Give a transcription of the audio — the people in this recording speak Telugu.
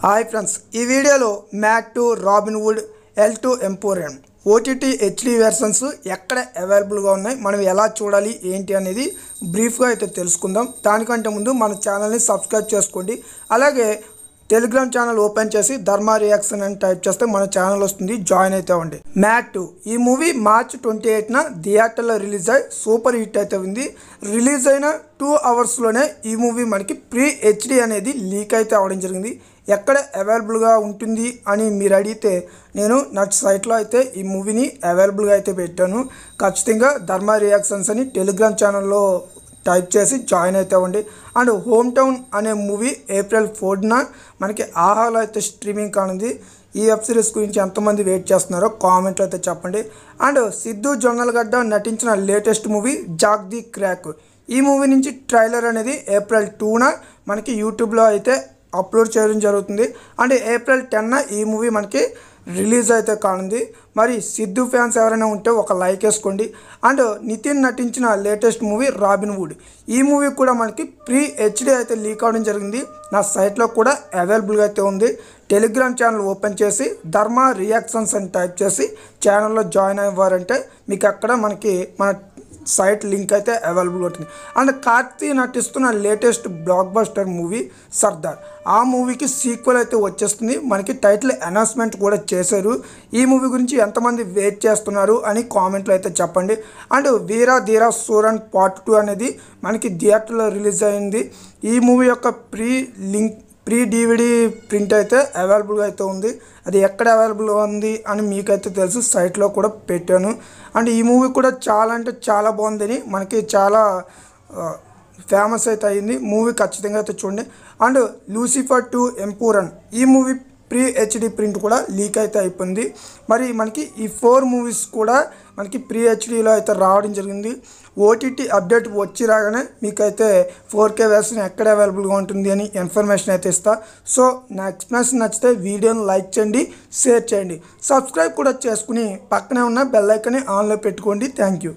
హాయ్ ఫ్రెండ్స్, ఈ వీడియోలో మ్యాక్ 2 Robinhood L2 Empuraan OTT HD versions ఎక్కడ అవైలబుల్గా ఉన్నాయి, మనం ఎలా చూడాలి ఏంటి అనేది బ్రీఫ్గా అయితే తెలుసుకుందాం. దానికంటే ముందు మన ఛానల్ని సబ్స్క్రైబ్ చేసుకోండి. అలాగే టెలిగ్రామ్ ఛానల్ ఓపెన్ చేసి ధర్మ రియాక్షన్ అని టైప్ చేస్తే మన ఛానల్ వస్తుంది, జాయిన్ అయితే అవ్వండి. మ్యాక్ 2 ఈ మూవీ మార్చ్ 28న థియేటర్లో రిలీజ్ అయ్యి సూపర్ హిట్ అయితే ఉంది. రిలీజ్ అయిన 2 అవర్స్లోనే ఈ మూవీ మనకి ప్రీ హెచ్డి అనేది లీక్ అయితే అవ్వడం జరిగింది. ఎక్కడ అవైలబుల్గా ఉంటుంది అని మీరు అడిగితే నేను నా సైట్లో అయితే ఈ మూవీని అవైలబుల్గా అయితే పెట్టాను. ఖచ్చితంగా ధర్మ రియాక్షన్స్ అని టెలిగ్రామ్ ఛానల్లో టైప్ చేసి జాయిన్ అయితే అవ్వండి. అండ్ హోమ్ టౌన్ అనే మూవీ ఏప్రిల్ 4న మనకి ఆహాలో అయితే స్ట్రీమింగ్ కానుంది. ఈ వెబ్ సిరీస్ గురించి ఎంతమంది వెయిట్ చేస్తున్నారో కామెంట్లో అయితే చెప్పండి. అండ్ సిద్ధు జొన్నలగడ్డ నటించిన latest movie Jack the crack, ఈ మూవీ నుంచి ట్రైలర్ అనేది ఏప్రిల్ 2న మనకి యూట్యూబ్లో అయితే అప్లోడ్ చేయడం జరుగుతుంది. అండ్ ఏప్రిల్ 10న ఈ మూవీ మనకి రిలీజ్ అయితే కానుంది. మరి సిద్ధు ఫ్యాన్స్ ఎవరైనా ఉంటే ఒక లైక్ వేసుకోండి. అండ్ నితిన్ నటించిన లేటెస్ట్ మూవీ రాబిన్హుడ్, ఈ మూవీ కూడా మనకి ప్రీ హెచ్డి అయితే లీక్ అవడం జరిగింది. నా సైట్లో కూడా అవైలబుల్గా అయితే ఉంది. టెలిగ్రామ్ ఛానల్ ఓపెన్ చేసి ధర్మ రియాక్షన్స్ అని టైప్ చేసి ఛానల్లో జాయిన్ అయ్యారంటే మీకు అక్కడ మనకి మన సైట్ లింక్ అయితే అవైలబుల్ అవుతుంది. అండ్ కార్తీ నటిస్తున్న latest block buster movie Sardar, ఆ మూవీకి సీక్వెల్ అయితే వచ్చేస్తుంది. మనకి టైటిల్ అనౌన్స్మెంట్ కూడా చేశారు. ఈ మూవీ గురించి ఎంతమంది వెయిట్ చేస్తున్నారు అని కామెంట్లో అయితే చెప్పండి. అండ్ వీరా ధీరా సూరన్ పార్ట్ 2 అనేది మనకి థియేటర్లో రిలీజ్ అయింది. ఈ మూవీ యొక్క ప్రీ డివిడి ప్రింట్ అయితే అవైలబుల్గా అయితే ఉంది. అది ఎక్కడ అవైలబుల్గా ఉంది అని మీకైతే తెలుసు, సైట్లో కూడా పెట్టాను. అండ్ ఈ మూవీ కూడా చాలా అంటే చాలా బాగుందని మనకి చాలా ఫేమస్ అయితే అయింది. మూవీ ఖచ్చితంగా అయితే చూడండి. అండ్ లూసిఫర్ 2 ఎంపూరన్, ఈ మూవీ ప్రీ హెచ్డి ప్రింట్ కూడా లీక్ అయితే అయిపోయింది. మరి మనకి ఈ 4 మూవీస్ కూడా మనకి ప్రీ హెచ్డిలో అయితే రావడం జరిగింది. ఓటీటీ అప్డేట్ వచ్చి రాగానే మీకైతే 4K వెర్షన్ ఎక్కడ అవైలబుల్గా ఉంటుంది అని ఇన్ఫర్మేషన్ అయితే ఇస్తా. సో నా ఎక్స్ప్లెనేషన్ నచ్చితే వీడియోని లైక్ చేయండి, షేర్ చేయండి, సబ్స్క్రైబ్ కూడా చేసుకుని పక్కనే ఉన్న బెల్ ఐకాన్ని ఆన్లో పెట్టుకోండి. Thank you.